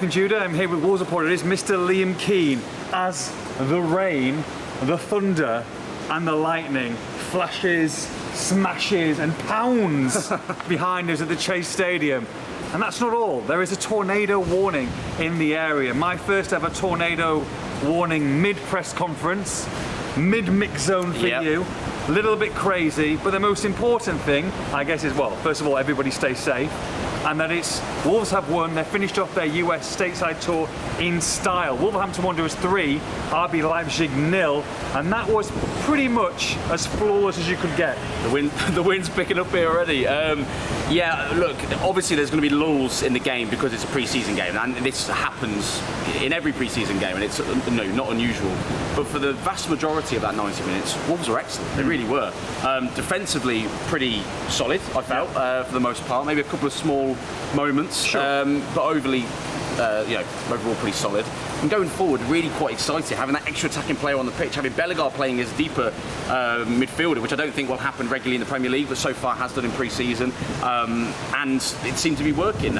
Nathan Judah. I'm here with Wolves reporter. It is Mr. Liam Keane as the rain, the thunder, and the lightning flashes, smashes, and pounds behind us at the Chase Stadium. And that's not all. There is a tornado warning in the area. My first ever tornado warning mid-press conference, mid-mix zone for you. A little bit crazy, but the most important thing, I guess, is, well, first of all, everybody stay safe. And that it's Wolves have won. They finished off their US stateside tour in style. Wolverhampton Wanderers 3, RB Leipzig 0, and that was pretty much as flawless as you could get. The wind's picking up here already. Yeah, look, obviously there's going to be lulls in the game because it's a pre-season game, and this happens in every pre-season game, and it's not unusual. But for the vast majority of that 90 minutes, Wolves were excellent. They really were. Defensively, pretty solid, I felt, for the most part. Maybe a couple of small moments, but overly, overall pretty solid. And going forward, really quite excited, having that extra attacking player on the pitch, having Bellegar playing as deeper midfielder, which I don't think will happen regularly in the Premier League, but so far has done in pre-season, and it seemed to be working.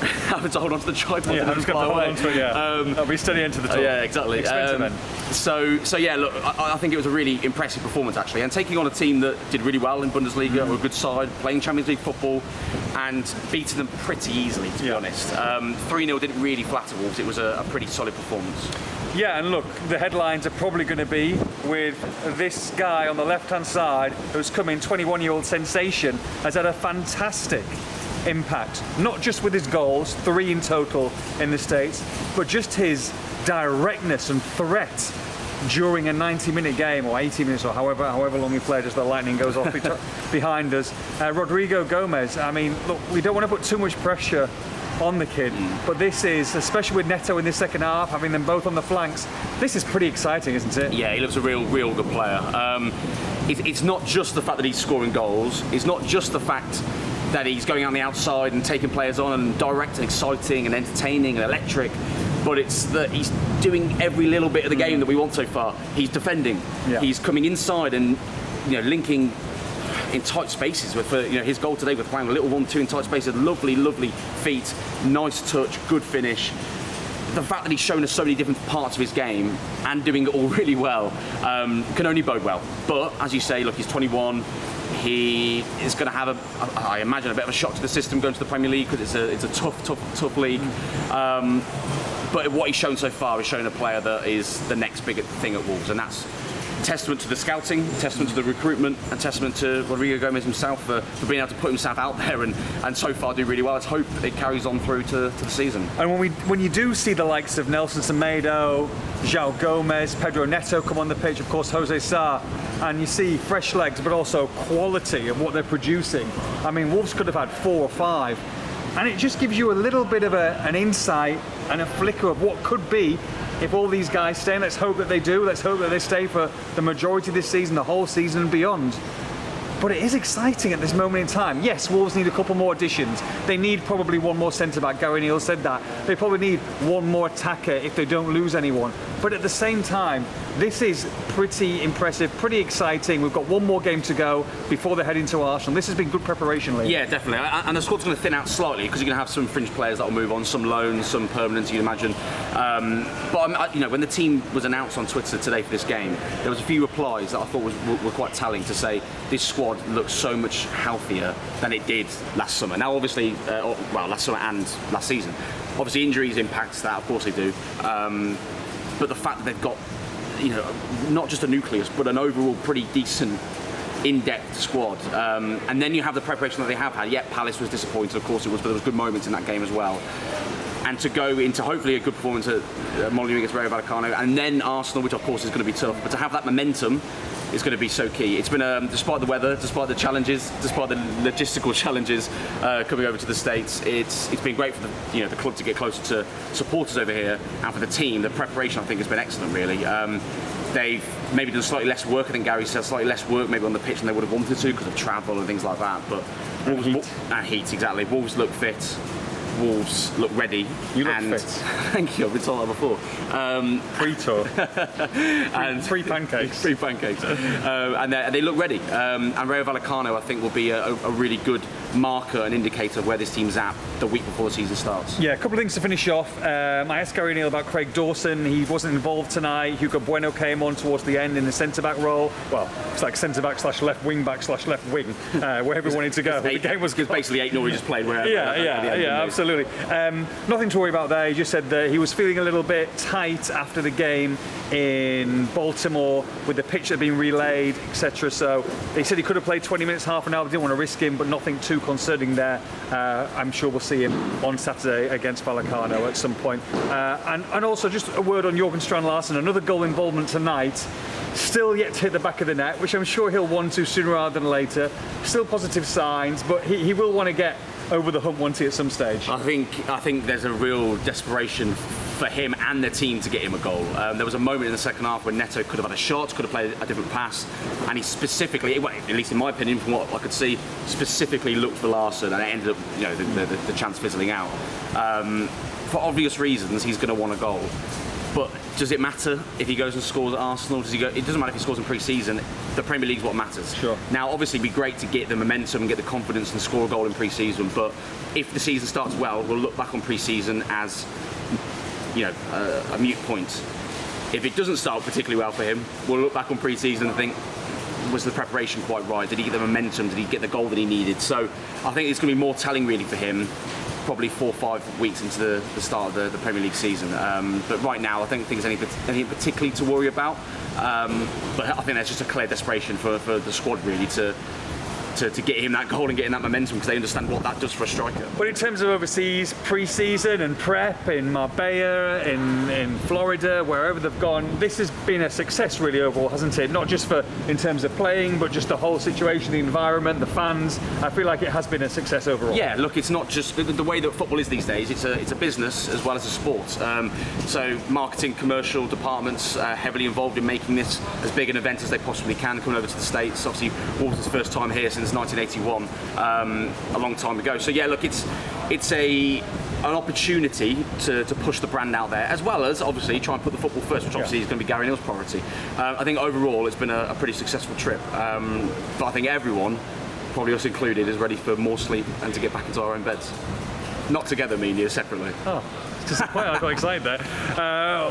Having to hold on to the tripod. Yeah, I'm just going to hold on to it, I'll be steady into the top. Yeah, exactly. Then. So yeah, look, I think it was a really impressive performance actually, and taking on a team that did really well in Bundesliga, were a good side, playing Champions League football, and beating them pretty easily, to be honest. 3-0 didn't really flatter Wolves. It was a pretty solid performance. Yeah, and look, the headlines are probably going to be with this guy on the left-hand side who's come in, 21-year-old sensation, has had a fantastic impact, not just with his goals, 3 in total in the States, but just his directness and threat during a 90-minute game, or 80 minutes, or however long he played as the lightning goes off behind us. Rodrigo Gomes, I mean, look, we don't want to put too much pressure on the kid, but this is, especially with Neto in the second half, having them both on the flanks, this is pretty exciting, isn't it? Yeah, he looks a real good player. It's not just the fact that he's scoring goals, it's not just the fact that he's going on the outside and taking players on and direct and exciting and entertaining and electric, but it's that he's doing every little bit of the game that we want so far. He's defending, he's coming inside and linking in tight spaces with his goal today with playing a little 1-2 in tight spaces. Lovely feet, nice touch, good finish. The fact that he's shown us so many different parts of his game and doing it all really well can only bode well. But as you say, look, he's 21. He is going to have I imagine, a bit of a shock to the system going to the Premier League because it's a tough league. But what he's shown so far is showing a player that is the next big thing at Wolves, and that's testament to the scouting, testament to the recruitment, and testament to Rodrigo Gomes himself for being able to put himself out there and so far do really well. Let's hope it carries on through to the season. And when you do see the likes of Nelson Semedo, João Gomes, Pedro Neto come on the pitch, of course Jose Sarr, and you see fresh legs but also quality of what they're producing. I mean, Wolves could have had 4 or 5, and it just gives you a little bit of an insight and a flicker of what could be if all these guys stay. Let's hope that they do. Let's hope that they stay for the majority of this season, the whole season and beyond. But it is exciting at this moment in time. Yes, Wolves need a couple more additions. They need probably one more centre-back. Gary Neal said that. They probably need one more attacker if they don't lose anyone. But at the same time, this is pretty impressive, pretty exciting. We've got one more game to go before they head into Arsenal. This has been good preparation, Lee. Yeah, definitely. And the squad's going to thin out slightly because you're going to have some fringe players that will move on, some loans, some permanents, you'd imagine. But when the team was announced on Twitter today for this game, there was a few replies that I thought were quite telling to say this squad looks so much healthier than it did last summer. Now, obviously, last summer and last season. Obviously, injuries impact that, of course they do. But the fact that they've got, not just a nucleus, but an overall pretty decent, in-depth squad. And then you have the preparation that they have had. Yet Palace was disappointed, of course it was, but there was good moments in that game as well. And to go into hopefully a good performance at Molineux against Rayo Vallecano, and then Arsenal, which of course is going to be tough, but to have that momentum is going to be so key. It's been, despite the weather, despite the challenges, despite the logistical challenges coming over to the States, it's been great for the club to get closer to supporters over here, and for the team, the preparation I think has been excellent really. They've maybe done slightly less work, I think Gary said, slightly less work maybe on the pitch than they would have wanted to because of travel and things like that, but heat, exactly. Wolves look fit. Wolves look ready. You look fit. Thank you, I've been told that before. Free-tour. And free pancakes. And they look ready. And Rayo Vallecano, I think, will be a really good marker, an indicator of where this team's at the week before the season starts. Yeah, a couple of things to finish off. I asked Gary Neal about Craig Dawson. He wasn't involved tonight. Hugo Bueno came on towards the end in the centre-back role. Well, it's like centre-back / left wing-back / left wing, wherever he wanted to go. The game was basically 8-0, he just played wherever. Yeah, absolutely. Nothing to worry about there. He just said that he was feeling a little bit tight after the game in Baltimore with the pitch that had been relayed, etc. So he said he could have played 20 minutes, half an hour. They didn't want to risk him, but nothing too concerning there. I'm sure we'll see him on Saturday against Vallecano at some point. And also just a word on Jorgen Strand Larsen, another goal involvement tonight. Still yet to hit the back of the net, which I'm sure he'll want to sooner rather than later. Still positive signs, but he will want to get over the hump, won't he, at some stage? I think there's a real desperation for him and the team to get him a goal. There was a moment in the second half when Neto could have had a shot, could have played a different pass, and he specifically, well, at least in my opinion, from what I could see, specifically looked for Larsen, and it ended up, the chance fizzling out. For obvious reasons, he's going to want a goal. But does it matter if he goes and scores at Arsenal? It doesn't matter if he scores in pre-season. The Premier League's what matters. Sure. Now, obviously, it'd be great to get the momentum and get the confidence and score a goal in pre-season. But if the season starts well, we'll look back on pre-season as, a mute point. If it doesn't start particularly well for him, we'll look back on pre-season and think, was the preparation quite right? Did he get the momentum? Did he get the goal that he needed? So I think it's going to be more telling really for him, probably 4 or 5 weeks into the start of the Premier League season. But right now, I don't think there's anything particularly to worry about. But I think there's just a clear desperation for the squad really to get him that goal and get him that momentum, because they understand what that does for a striker. But in terms of overseas pre-season and prep in Marbella, in Florida, wherever they've gone, this has been a success really overall, hasn't it? Not just in terms of playing, but just the whole situation, the environment, the fans. I feel like it has been a success overall. Yeah, look, it's not just the way that football is these days. It's a business as well as a sport. So marketing, commercial departments heavily involved in making this as big an event as they possibly can, coming over to the States. Obviously, Wolves' first time here since 1981, a long time ago. So yeah, look, it's an opportunity to push the brand out there, as well as obviously try and put the football first, which obviously is going to be Gary Neal's priority. I think overall it's been a pretty successful trip, but I think everyone, probably us included, is ready for more sleep and to get back into our own beds. Not together, meaning separately. Oh. Disappointed. I got excited there.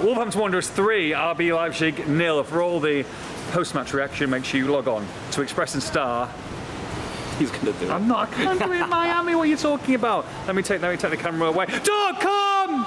Wolverhampton Wanderers 3, RB Leipzig 0. For all the post-match reaction, make sure you log on to Express and Star. He's going to do it. I'm not. I can't do it in Miami. What are you talking about? Let me take the camera away. .com!